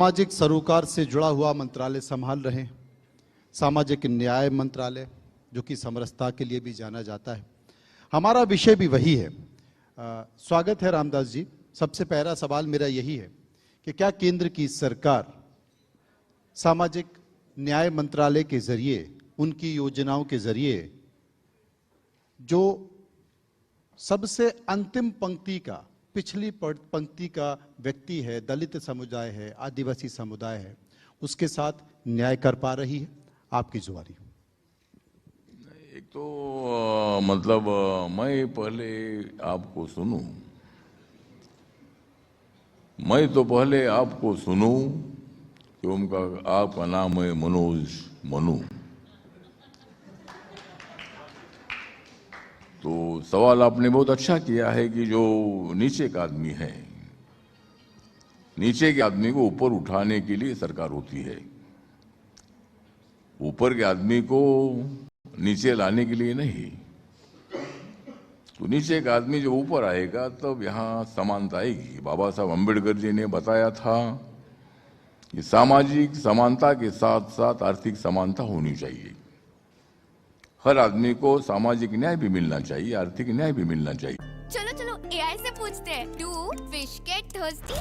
सामाजिक सरोकार से जुड़ा हुआ मंत्रालय संभाल रहे हैं, सामाजिक न्याय मंत्रालय, जो कि समरसता के लिए भी जाना जाता है। हमारा विषय भी वही है। स्वागत है रामदास जी। सबसे पहला सवाल मेरा यही है कि क्या केंद्र की सरकार सामाजिक न्याय मंत्रालय के जरिए, उनकी योजनाओं के जरिए, जो सबसे अंतिम पंक्ति का, पिछली पंक्ति का व्यक्ति है, दलित समुदाय है, आदिवासी समुदाय है, उसके साथ न्याय कर पा रही है? आपकी जुबानी। एक तो मैं पहले आपको सुनूं, कि उनका आपका नाम है मनोज मनु। तो सवाल आपने बहुत अच्छा किया है कि जो नीचे का आदमी है, नीचे के आदमी को ऊपर उठाने के लिए सरकार होती है, ऊपर के आदमी को नीचे लाने के लिए नहीं। तो नीचे का आदमी जो ऊपर आएगा तब यहाँ समानता आएगी। बाबा साहब अम्बेडकर जी ने बताया था कि सामाजिक समानता के साथ साथ आर्थिक समानता होनी चाहिए। हर आदमी को सामाजिक न्याय भी मिलना चाहिए, आर्थिक न्याय भी मिलना चाहिए। चलो चलो एआई से पूछते हैं, डू फिश गेट थर्स्टी?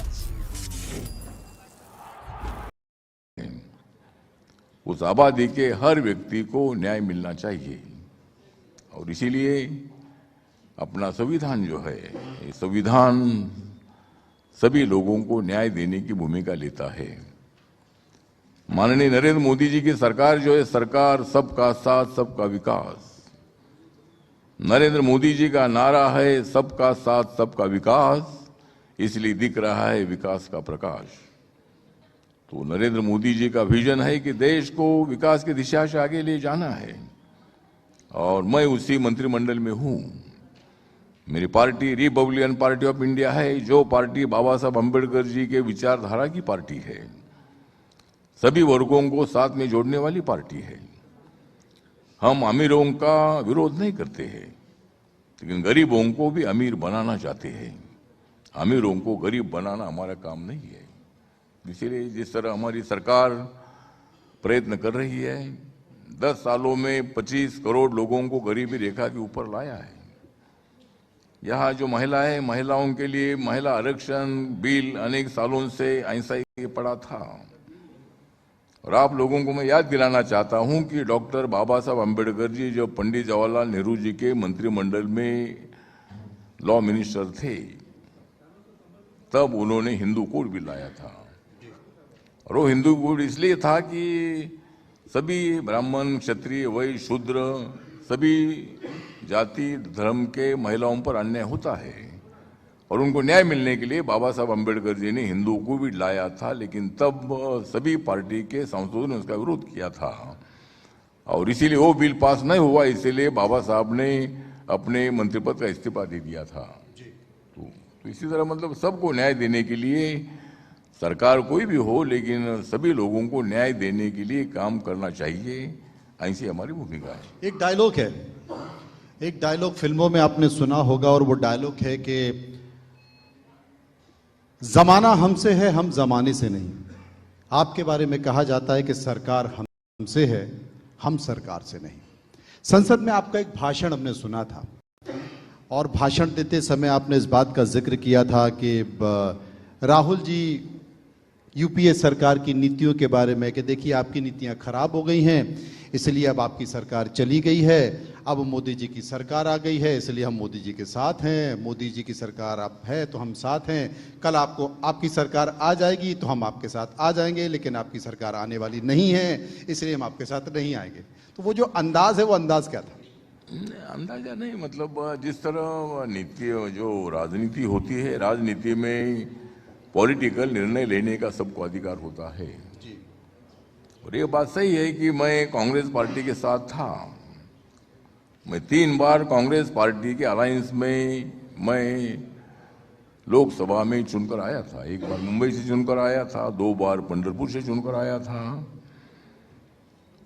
उस आबादी के हर व्यक्ति को न्याय मिलना चाहिए और इसीलिए अपना संविधान जो है, ये संविधान सभी लोगों को न्याय देने की भूमिका लेता है। माननीय नरेंद्र मोदी जी की सरकार जो है, सरकार सबका साथ सबका विकास। नरेंद्र मोदी जी का नारा है सबका साथ सबका विकास, इसलिए दिख रहा है विकास का प्रकाश। तो नरेंद्र मोदी जी का विजन है कि देश को विकास की दिशा से आगे ले जाना है और मैं उसी मंत्रिमंडल में हूं। मेरी party Republican party of India है, जो पार्टी बाबा साहब अम्बेडकर जी के विचारधारा की पार्टी है, सभी वर्गों को साथ में जोड़ने वाली पार्टी है। हम अमीरों का विरोध नहीं करते हैं, लेकिन गरीबों को भी अमीर बनाना चाहते हैं। अमीरों को गरीब बनाना हमारा काम नहीं है। इसीलिए जिस तरह हमारी सरकार प्रयत्न कर रही है, 10 सालों में 25 करोड़ लोगों को गरीबी रेखा के ऊपर लाया है। यहाँ जो महिलाएं, महिलाओं के लिए महिला आरक्षण बिल अनेक सालों से ऐसा ही पड़ा था। और आप लोगों को मैं याद दिलाना चाहता हूं कि डॉक्टर बाबा साहब अम्बेडकर जी जब पंडित जवाहरलाल नेहरू जी के मंत्रिमंडल में लॉ मिनिस्टर थे, तब उन्होंने हिंदू कोड भी लाया था। और वो हिंदू कोड इसलिए था कि सभी ब्राह्मण, क्षत्रिय, वैश्य, शूद्र, सभी जाति धर्म के महिलाओं पर अन्याय होता है और उनको न्याय मिलने के लिए बाबा साहब अम्बेडकर जी ने हिंदू को भी लाया था। लेकिन तब सभी पार्टी के सांसदों ने उसका विरोध किया था और इसीलिए वो बिल पास नहीं हुआ। इसीलिए बाबा साहब ने अपने मंत्रिपद का इस्तीफा दे दिया था। तो इसी तरह सबको न्याय देने के लिए सरकार कोई भी हो, लेकिन सभी लोगों को न्याय देने के लिए काम करना चाहिए, ऐसी हमारी भूमिका है। एक डायलॉग फिल्मों में आपने सुना होगा और वो डायलॉग है कि जमाना हमसे है, हम जमाने से नहीं। आपके बारे में कहा जाता है कि सरकार हमसे है, हम सरकार से नहीं। संसद में आपका एक भाषण हमने सुना था और भाषण देते समय आपने इस बात का जिक्र किया था कि राहुल जी यूपीए सरकार की नीतियों के बारे में कि देखिए आपकी नीतियां खराब हो गई हैं, इसलिए अब आपकी सरकार चली गई है, अब मोदी जी की सरकार आ गई है, इसलिए हम मोदी जी के साथ हैं। मोदी जी की सरकार अब है तो हम साथ हैं, कल आपकी सरकार आ जाएगी तो हम आपके साथ आ जाएंगे, लेकिन आपकी सरकार आने वाली नहीं है, इसलिए हम आपके साथ नहीं आएंगे। तो वो जो अंदाज है, वो अंदाज क्या था? अंदाजा नहीं, जिस तरह नीति जो राजनीति होती है, राजनीति में पॉलिटिकल निर्णय लेने का सबको अधिकार होता है जी। और ये बात सही है कि मैं कांग्रेस पार्टी के साथ था। मैं 3 बार कांग्रेस पार्टी के अलायंस में मैं लोकसभा में चुनकर आया था। 1 बार मुंबई से चुनकर आया था, 2 बार पंढरपुर से चुनकर आया था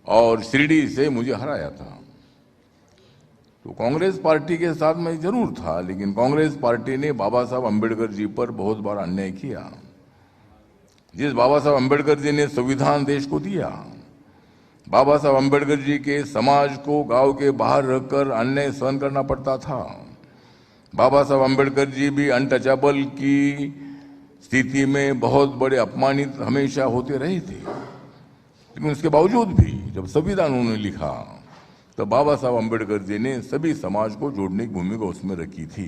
और शिरडी से मुझे हराया था। तो कांग्रेस पार्टी के साथ मैं जरूर था, लेकिन कांग्रेस पार्टी ने बाबा साहब अम्बेडकर जी पर बहुत बार अन्याय किया जिस बाबा साहब अम्बेडकर जी ने संविधान देश को दिया, बाबा साहब अम्बेडकर जी के समाज को गांव के बाहर रखकर अन्याय सहन करना पड़ता था। बाबा साहब अम्बेडकर जी भी अनटचेबल की स्थिति में बहुत बड़े अपमानित हमेशा होते रहे थे, लेकिन उसके बावजूद भी जब संविधान उन्होंने लिखा तो बाबा साहब अम्बेडकर जी ने सभी समाज को जोड़ने की भूमिका उसमें रखी थी।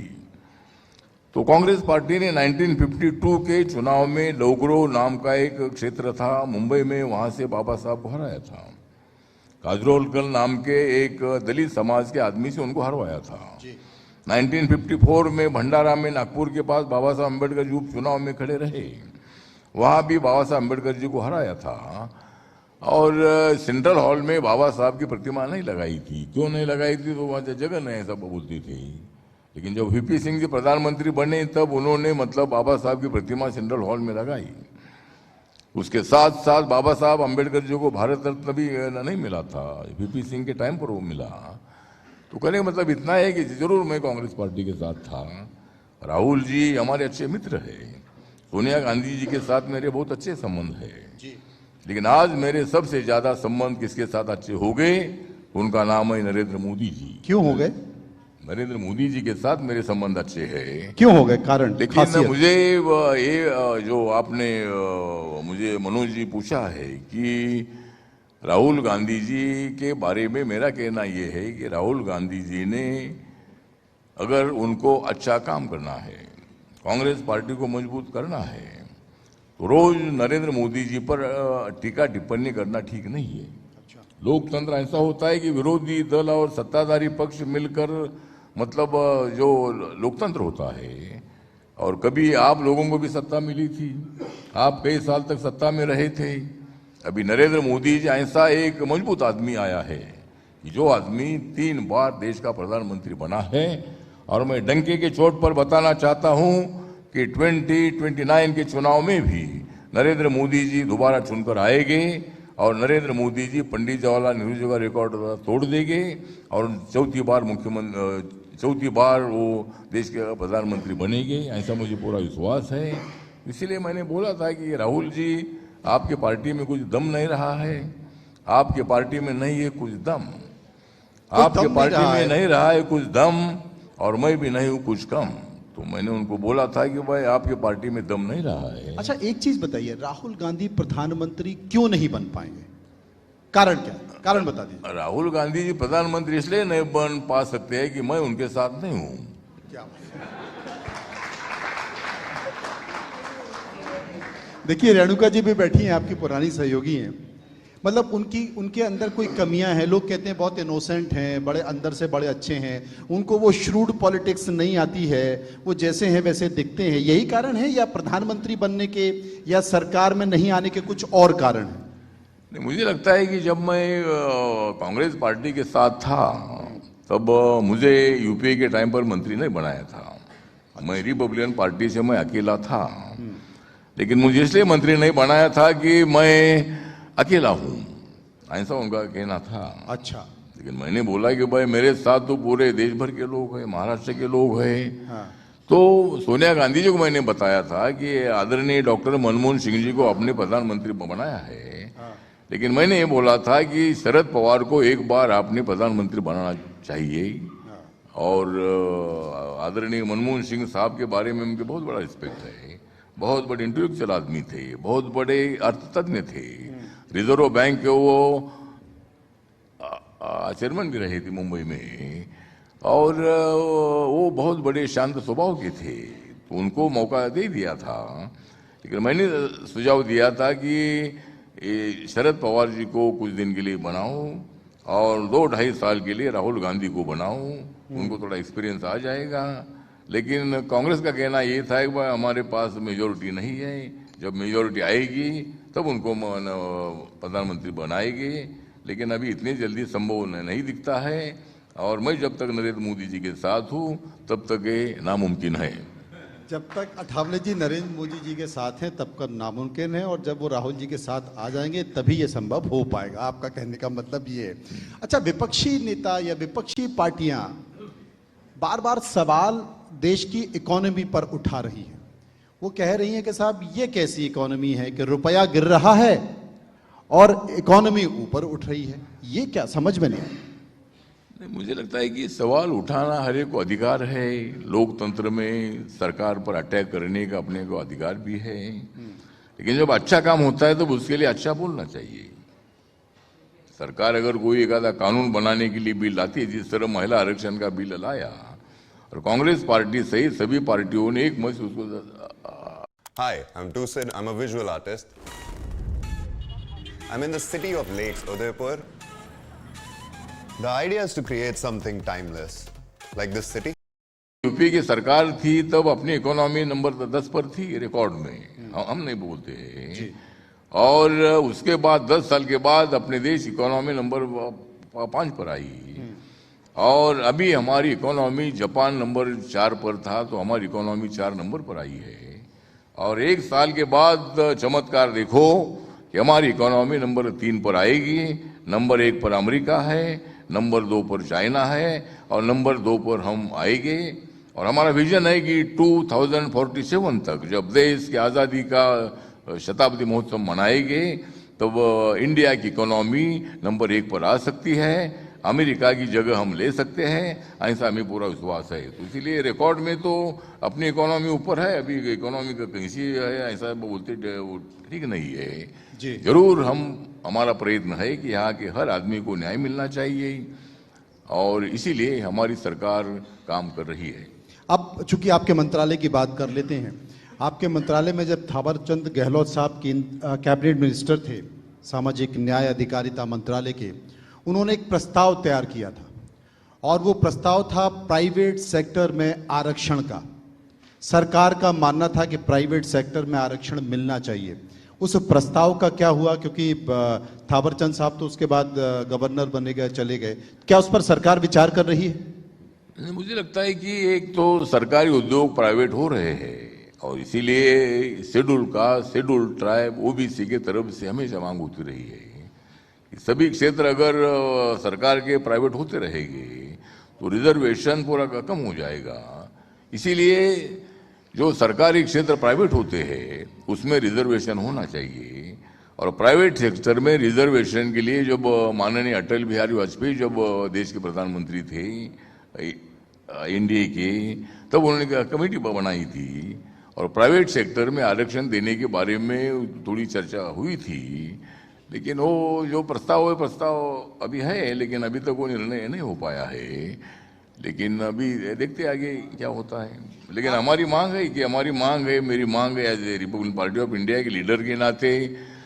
तो कांग्रेस पार्टी ने 1952 के चुनाव में लोगरो नाम का एक क्षेत्र था मुंबई में, वहां से बाबा साहब को हराया था। काजरोलकर नाम के एक दलित समाज के आदमी से उनको हरवाया था। 1954 में भंडारा में नागपुर के पास बाबा साहब अम्बेडकर जी उपचुनाव में खड़े रहे, वहां भी बाबा साहब अम्बेडकर जी को हराया था। और सेंट्रल हॉल में बाबा साहब की प्रतिमा नहीं लगाई थी। क्यों नहीं लगाई थी? तो वहां जगह नहीं ऐसा बोलती थी। लेकिन जब वीपी सिंह जी प्रधानमंत्री बने तब उन्होंने मतलब बाबा साहब की प्रतिमा सेंट्रल हॉल में लगाई। उसके साथ साथ बाबा साहब अम्बेडकर जी को भारत रत्न भी नहीं मिला था, वीपी सिंह के टाइम पर वो मिला। तो कहने का मतलब इतना है कि जरूर मैं कांग्रेस पार्टी के साथ था। राहुल जी हमारे अच्छे मित्र है, सोनिया गांधी जी के साथ मेरे बहुत अच्छे संबंध है, लेकिन आज मेरे सबसे ज्यादा संबंध किसके साथ अच्छे हो गए? उनका नाम है नरेंद्र मोदी जी। क्यों हो गए? नरेंद्र मोदी जी के साथ मेरे संबंध अच्छे हैं। क्यों हो गए? कारण? लेकिन मुझे ये जो आपने मुझे मनोज जी पूछा है कि राहुल गांधी जी के बारे में मेरा कहना यह है कि राहुल गांधी जी ने अगर उनको अच्छा काम करना है, कांग्रेस पार्टी को मजबूत करना है, तो रोज नरेंद्र मोदी जी पर टीका टिप्पणी करना ठीक नहीं है। लोकतंत्र ऐसा होता है कि विरोधी दल और सत्ताधारी पक्ष मिलकर मतलब जो लोकतंत्र होता है, और कभी आप लोगों को भी सत्ता मिली थी, आप कई साल तक सत्ता में रहे थे। अभी नरेंद्र मोदी जी ऐसा एक मजबूत आदमी आया है कि जो आदमी 3 बार देश का प्रधानमंत्री बना है, और मैं डंके के चोट पर बताना चाहता हूं कि 2029 के चुनाव में भी नरेंद्र मोदी जी दोबारा चुनकर आएंगे और नरेंद्र मोदी जी पंडित जवाहरलाल नेहरू जी का रिकॉर्ड तोड़ देंगे और चौथी बार वो देश के प्रधानमंत्री बनेंगे, ऐसा मुझे पूरा विश्वास है। इसीलिए मैंने बोला था कि राहुल जी आपके पार्टी में कुछ दम नहीं रहा है, आपके पार्टी में नहीं है कुछ दम, आपके पार्टी में नहीं रहा है कुछ दम, और मैं भी नहीं हूँ कुछ कम। तो मैंने उनको बोला था कि भाई आपके पार्टी में दम नहीं रहा है। अच्छा, एक चीज बताइए, राहुल गांधी प्रधानमंत्री क्यों नहीं बन पाएंगे? कारण क्या? कारण बता दीजिए। राहुल गांधी जी प्रधानमंत्री इसलिए नहीं बन पा सकते हैं कि मैं उनके साथ नहीं हूं। क्या? देखिए, रेणुका जी भी बैठी हैं, आपकी पुरानी सहयोगी हैं। मतलब उनके अंदर कोई कमियां हैं। लोग कहते हैं बहुत इनोसेंट हैं, बड़े अंदर से बड़े अच्छे हैं, उनको वो श्रूड पॉलिटिक्स नहीं आती है, वो जैसे हैं वैसे दिखते हैं। यही कारण है, या प्रधानमंत्री बनने के या सरकार में नहीं आने के कुछ और कारण हैं? मुझे लगता है कि जब मैं कांग्रेस पार्टी के साथ था तब मुझे यूपीए के टाइम पर मंत्री नहीं बनाया था। मैं रिपब्लिकन पार्टी से मैं अकेला था, लेकिन मुझे इसलिए मंत्री नहीं बनाया था कि मैं अकेला हूं, ऐसा उनका कहना था। अच्छा। लेकिन मैंने बोला कि भाई मेरे साथ तो पूरे देश भर के लोग हैं, महाराष्ट्र के लोग हैं। हाँ। तो सोनिया गांधी जी को मैंने बताया था कि आदरणीय डॉक्टर मनमोहन सिंह जी को अपने प्रधानमंत्री बनाया है। हाँ। लेकिन मैंने ये बोला था कि शरद पवार को एक बार आपने प्रधानमंत्री बनाना चाहिए। हाँ। और आदरणीय मनमोहन सिंह साहब के बारे में उनके बहुत बड़ा रिस्पेक्ट है, बहुत बड़े इंटेलेक्चुअल आदमी थे, बहुत बड़े अर्थतज्ञ थे, रिजर्व बैंक के वो चेयरमैन भी रहे थे मुंबई में, और वो बहुत बड़े शांत स्वभाव के थे। तो उनको मौका दे दिया था। लेकिन मैंने सुझाव दिया था कि शरद पवार जी को कुछ दिन के लिए बनाओ और 2-2.5 साल के लिए राहुल गांधी को बनाओ, उनको थोड़ा एक्सपीरियंस आ जाएगा। लेकिन कांग्रेस का कहना ये था कि भाई हमारे पास मेजोरिटी नहीं है, जब मेजोरिटी आएगी तब उनको प्रधानमंत्री बनाएंगे। लेकिन अभी इतनी जल्दी संभव नहीं दिखता है, और मैं जब तक नरेंद्र मोदी जी के साथ हूँ तब तक ये नामुमकिन है। जब तक अठावले जी नरेंद्र मोदी जी के साथ हैं तब तक नामुमकिन है, और जब वो राहुल जी के साथ आ जाएंगे तभी ये संभव हो पाएगा। आपका कहने का मतलब ये है। अच्छा, विपक्षी नेता या विपक्षी पार्टियां बार बार सवाल देश की इकोनॉमी पर उठा रही है। वो कह रही हैं कि साहब ये कैसी इकोनॉमी है कि रुपया गिर रहा है और इकोनॉमी ऊपर उठ रही है, ये क्या समझ में नहीं आया। नहीं, मुझे लगता है कि सवाल उठाना हर एक को अधिकार है, लोकतंत्र में सरकार पर अटैक करने का अपने को अधिकार भी है, लेकिन जब अच्छा काम होता है तो उसके लिए अच्छा बोलना चाहिए। सरकार अगर कोई एक आधा कानून बनाने के लिए बिल लाती है, जिस तरह महिला आरक्षण का बिल लाया, और कांग्रेस पार्टी सहित सभी पार्टियों ने एक मंच उसको। Hi, I'm Tusid. I'm a visual artist. I'm in the city of Lakes, Udaipur. The idea is to create something timeless, like this city. UP की सरकार थी तब अपनी इकोनॉमी नंबर 10 पर थी रिकॉर्ड में, हम नहीं बोलते हैं। और उसके बाद 10 साल के बाद अपने देश इकोनॉमी नंबर 5 पर आई, और अभी हमारी इकोनॉमी जापान नंबर 4 पर था तो हमारी इकोनॉमी 4 नंबर पर आई है। और एक साल के बाद चमत्कार देखो कि हमारी इकोनॉमी नंबर 3 पर आएगी, नंबर 1 पर अमेरिका है, नंबर 2 पर चाइना है, और नंबर 2 पर हम आएंगे। और हमारा विजन है कि 2047 तक जब देश की आज़ादी का शताब्दी महोत्सव मनाएंगे तब इंडिया की इकोनॉमी नंबर 1 पर आ सकती है, अमेरिका की जगह हम ले सकते हैं, ऐसा हमें पूरा विश्वास है। तो इसीलिए रिकॉर्ड में तो अपनी इकोनॉमी ऊपर है, अभी इकोनॉमी का कहीं से है ऐसा बोलते ठीक नहीं है जी। जरूर हमारा प्रयत्न है कि यहाँ के हर आदमी को न्याय मिलना चाहिए, और इसीलिए हमारी सरकार काम कर रही है। अब चूंकि आपके मंत्रालय की बात कर लेते हैं, आपके मंत्रालय में जब थावरचंद गहलोत साहब की कैबिनेट मिनिस्टर थे सामाजिक न्याय अधिकारिता मंत्रालय के, उन्होंने एक प्रस्ताव तैयार किया था, और वो प्रस्ताव था प्राइवेट सेक्टर में आरक्षण का। सरकार का मानना था कि प्राइवेट सेक्टर में आरक्षण मिलना चाहिए। उस प्रस्ताव का क्या हुआ, क्योंकि थावरचंद साहब तो उसके बाद गवर्नर बने गए, चले गए, क्या उस पर सरकार विचार कर रही है? मुझे लगता है कि एक तो सरकारी उद्योग प्राइवेट हो रहे हैं, और इसीलिए शेड्यूल ट्राइब ओबीसी के तरफ से हमेशा मांग होती रही है कि सभी क्षेत्र अगर सरकार के प्राइवेट होते रहेंगे तो रिजर्वेशन पूरा कम हो जाएगा। इसीलिए जो सरकारी क्षेत्र प्राइवेट होते हैं उसमें रिजर्वेशन होना चाहिए, और प्राइवेट सेक्टर में रिजर्वेशन के लिए जब माननीय अटल बिहारी वाजपेयी जब देश के प्रधानमंत्री थे एनडीए के, तब उन्होंने कमेटी बनाई थी और प्राइवेट सेक्टर में आरक्षण देने के बारे में थोड़ी चर्चा हुई थी, लेकिन वो जो प्रस्ताव अभी है, लेकिन अभी तक वो निर्णय नहीं हो पाया है। लेकिन अभी देखते आगे क्या होता है। लेकिन हमारी मांग है, मेरी मांग है as a republican party of India के लीडर के नाते,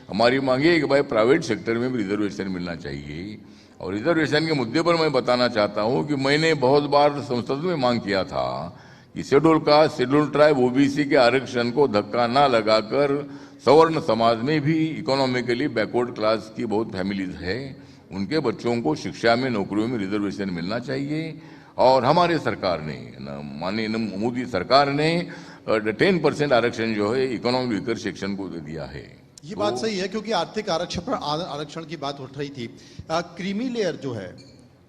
हमारी मांग है कि भाई प्राइवेट सेक्टर में भी रिजर्वेशन मिलना चाहिए। और रिजर्वेशन के मुद्दे पर मैं बताना चाहता हूं कि मैंने बहुत बार संसद में मांग किया था कि schedule caste, schedule tribe, OBC के आरक्षण को धक्का ना लगाकर सवर्ण समाज में भी इकोनॉमिकली बैकवर्ड क्लास की बहुत फैमिलीज है, उनके बच्चों को शिक्षा में, नौकरियों में रिजर्वेशन मिलना चाहिए। और हमारे सरकार ने, माननीय मोदी सरकार ने 10% आरक्षण जो है इकोनॉमिक वीकर सेक्शन को दे दिया है। ये बात सही है, क्योंकि आर्थिक आरक्षण पर आरक्षण की बात उठ रही थी। क्रीमी लेयर जो है,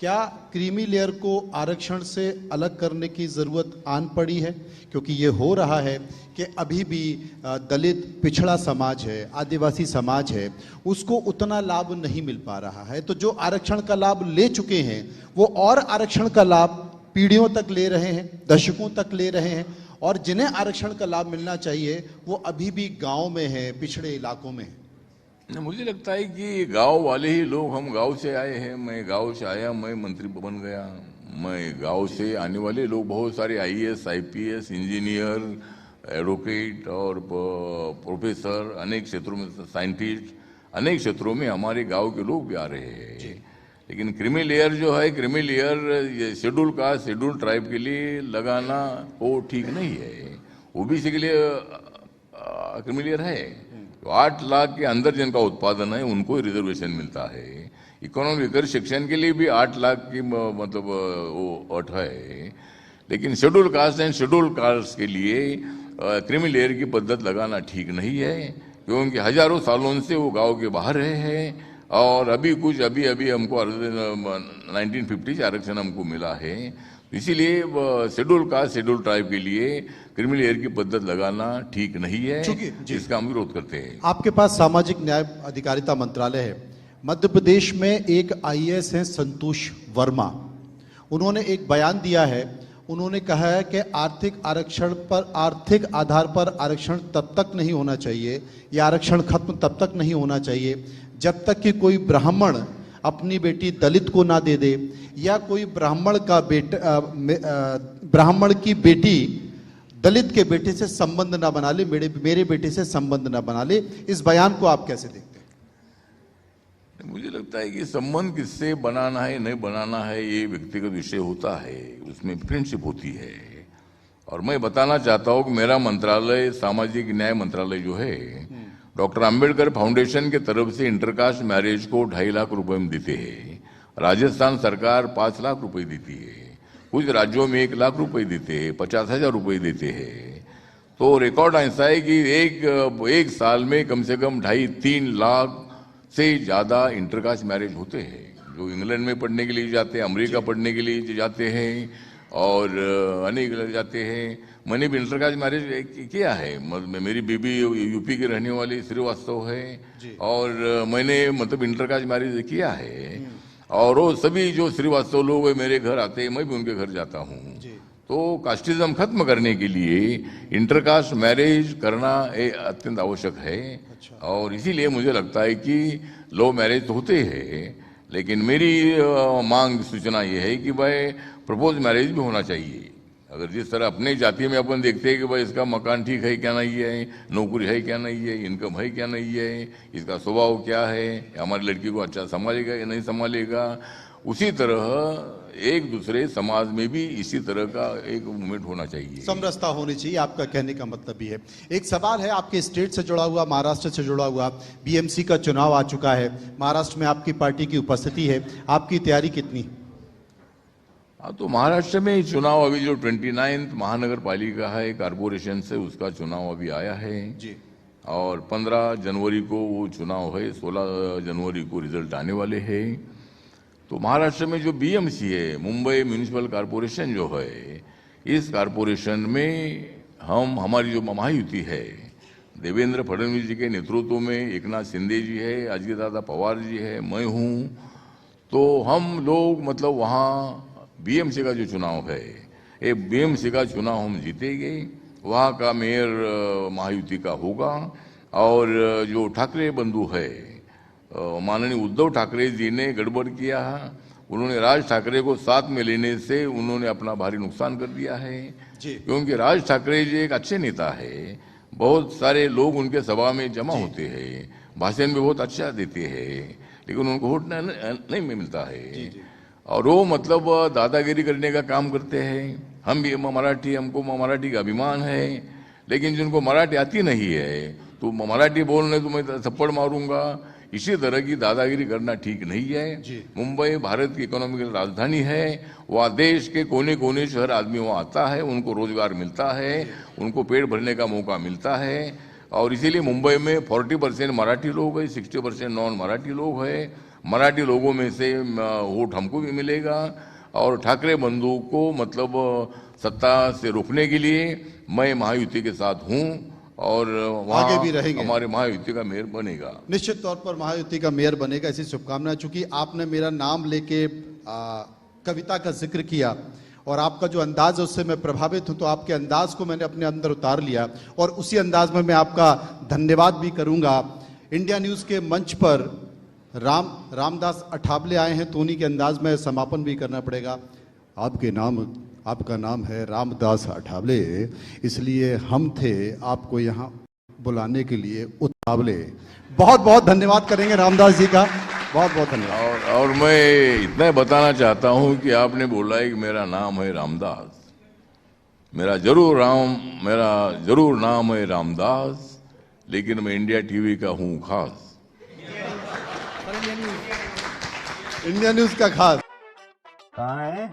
क्या क्रीमी लेयर को आरक्षण से अलग करने की जरूरत आन पड़ी है? क्योंकि ये हो रहा है कि अभी भी दलित पिछड़ा समाज है, आदिवासी समाज है, उसको उतना लाभ नहीं मिल पा रहा है। तो जो आरक्षण का लाभ ले चुके हैं वो और आरक्षण का लाभ पीढ़ियों तक ले रहे हैं, दशकों तक ले रहे हैं, और जिन्हें आरक्षण का लाभ मिलना चाहिए वो अभी भी गांव में है, पिछड़े इलाकों में है। मुझे लगता है कि गांव वाले ही लोग, हम गांव से आए हैं, मैं गांव से आया, मैं मंत्री बन गया, मैं गांव से आने वाले लोग बहुत सारे आईएएस, आईपीएस, इंजीनियर, एडवोकेट और प्रोफेसर, अनेक क्षेत्रों में साइंटिस्ट, अनेक क्षेत्रों में हमारे गांव के लोग भी आ रहे हैं। लेकिन क्रीमी लेयर जो है, creamy layer schedule caste, schedule tribe के लिए लगाना वो ठीक नहीं है। ओबीसी के लिए क्रीमी लेयर है, तो 8 लाख के अंदर जिनका उत्पादन है उनको ही रिजर्वेशन मिलता है। इकोनॉमिक वीकर सेक्शन के लिए भी 8 लाख की मतलब वो अट है, लेकिन schedule caste and schedule caste के लिए क्रीमी लेयर की पद्धत लगाना ठीक नहीं है, क्योंकि हजारों सालों से वो गांव के बाहर रहे हैं, और अभी हमको 1950 आरक्षण हमको मिला है। इसीलिए शेड्यूल कास्ट शेड्यूल ट्राइब के लिए क्रिमिनल एयर की पद्धत लगाना ठीक नहीं है, जी। इसका हम विरोध करते हैं। आपके पास सामाजिक न्याय अधिकारिता मंत्रालय है। मध्य प्रदेश में एक आईएएस हैं संतोष वर्मा, उन्होंने एक बयान दिया है। उन्होंने कहा है कि आर्थिक आरक्षण पर, आर्थिक आधार पर आरक्षण तब तक नहीं होना चाहिए, या आरक्षण खत्म तब तक नहीं होना चाहिए जब तक कि कोई ब्राह्मण अपनी बेटी दलित को ना दे दे, या कोई ब्राह्मण का बेटा ब्राह्मण की बेटी दलित के बेटे से संबंध ना बना ले, मेरे बेटे से संबंध ना बना ले। इस बयान को आप कैसे देखते हैं? मुझे लगता है कि संबंध किससे बनाना है नहीं बनाना है ये व्यक्तिगत विषय होता है, उसमें फ्रेंडशिप होती है। और मैं बताना चाहता हूँ कि मेरा मंत्रालय सामाजिक न्याय मंत्रालय जो है डॉक्टर अंबेडकर फाउंडेशन के तरफ से इंटरकास्ट मैरिज को 2.5 लाख रुपए में देते हैं। राजस्थान सरकार 5 लाख रुपए देती है, कुछ राज्यों में 1 लाख रुपए देते हैं, 50,000 रुपए देते हैं। तो रिकॉर्ड ऐसा है कि एक साल में कम से कम 2.5-3 लाख से ज्यादा इंटरकास्ट मैरिज होते हैं, जो इंग्लैंड में पढ़ने के लिए जाते हैं, अमेरिका पढ़ने के लिए जाते हैं और अनेक जाते हैं। मैंने भी इंटरकास्ट मैरिज किया है। मेरी बीबी यूपी की रहने वाली श्रीवास्तव है और मैंने मतलब इंटरकास्ट मैरिज किया है। और वो सभी जो श्रीवास्तव लोग मेरे घर आते हैं, मैं भी उनके घर जाता हूँ। तो कास्टिज्म खत्म करने के लिए इंटरकास्ट मैरिज करना अत्यंत आवश्यक है। और इसीलिए मुझे लगता है कि लव मैरिज तो होते हैं, लेकिन मेरी मांग सूचना ये है कि भाई प्रपोज मैरिज भी होना चाहिए। अगर जिस तरह अपने जाति में अपन देखते हैं कि भाई इसका मकान ठीक है क्या नहीं है, नौकरी है क्या नहीं है, इनकम है क्या नहीं है, इसका स्वभाव क्या है, हमारी लड़की को अच्छा संभालेगा या नहीं संभालेगा, उसी तरह एक दूसरे समाज में भी इसी तरह का एक मूवमेंट होना चाहिए, समरसता होनी चाहिए। आपका कहने का मतलब भी है। एक सवाल है आपके स्टेट से जुड़ा हुआ, महाराष्ट्र से जुड़ा हुआ। बीएमसी का चुनाव आ चुका है, महाराष्ट्र में आपकी पार्टी की उपस्थिति है, आपकी तैयारी कितनी? हाँ, तो महाराष्ट्र में चुनाव अभी जो 29 महानगर पालिका है कारपोरेशन से, उसका चुनाव अभी आया है जी। और 15 जनवरी को वो चुनाव है, 16 जनवरी को रिजल्ट आने वाले हैं। तो महाराष्ट्र में जो बीएमसी है, मुंबई म्यूनिसिपल कॉरपोरेशन जो है, इस कॉरपोरेशन में हमारी जो महायुति है, देवेंद्र फडणवीस जी के नेतृत्व में एकनाथ शिंदे जी है, अजित दादा पवार जी है, मैं हूँ। तो हम लोग मतलब वहाँ बीएमसी का जो चुनाव है, ये बीएमसी का चुनाव हम जीतेंगे। वहाँ का मेयर महायुति का होगा। और जो ठाकरे बंधु है, माननीय उद्धव ठाकरे जी ने गड़बड़ किया। उन्होंने राज ठाकरे को साथ में लेने से उन्होंने अपना भारी नुकसान कर दिया है जी। क्योंकि राज ठाकरे जी एक अच्छे नेता है, बहुत सारे लोग उनके सभा में जमा होते हैं, भाषण भी बहुत अच्छा देते हैं, लेकिन उनको वोट नहीं मिलता है। और वो मतलब दादागिरी करने का काम करते हैं। हम भी मराठी, हमको मराठी का अभिमान है, लेकिन जिनको मराठी आती नहीं है तो मराठी बोलने तो मैं थप्पड़ मारूंगा। इसी तरह की दादागिरी करना ठीक नहीं है। मुंबई भारत की इकोनॉमिकल राजधानी है, वहाँ देश के कोने कोने से हर आदमी वहाँ आता है, उनको रोजगार मिलता है, उनको पेट भरने का मौका मिलता है। और इसीलिए मुंबई में 40% मराठी लोग है, 60% नॉन मराठी लोग है। मराठी लोगों में से वोट हमको भी मिलेगा। और ठाकरे बंधु को मतलब सत्ता से रोकने के लिए मैं महायुति के साथ हूँ और आगे भी रहेंगे। हमारे महायुति का मेयर बनेगा। निश्चित तौर पर महायुति का मेयर बनेगा, ऐसी शुभकामनाएं। चूंकि आपने मेरा नाम लेके कविता का जिक्र किया और आपका जो अंदाज है उससे मैं प्रभावित हूं, तो आपके अंदाज को मैंने अपने अंदर उतार लिया और उसी अंदाज में मैं आपका धन्यवाद भी करूंगा। इंडिया न्यूज के मंच पर रामदास अठावले आए हैं, तो उन्हीं के अंदाज में समापन भी करना पड़ेगा। आपका नाम है रामदास अठावले, इसलिए हम थे आपको यहाँ बुलाने के लिए उतावले। बहुत बहुत धन्यवाद करेंगे रामदास जी का, बहुत बहुत धन्यवाद। और मैं इतना बताना चाहता हूँ कि आपने बोला है कि मेरा नाम है रामदास। मेरा जरूर नाम है रामदास, लेकिन मैं इंडिया टीवी का हूँ खास। इंडिया न्यूज का खास कहाँ है?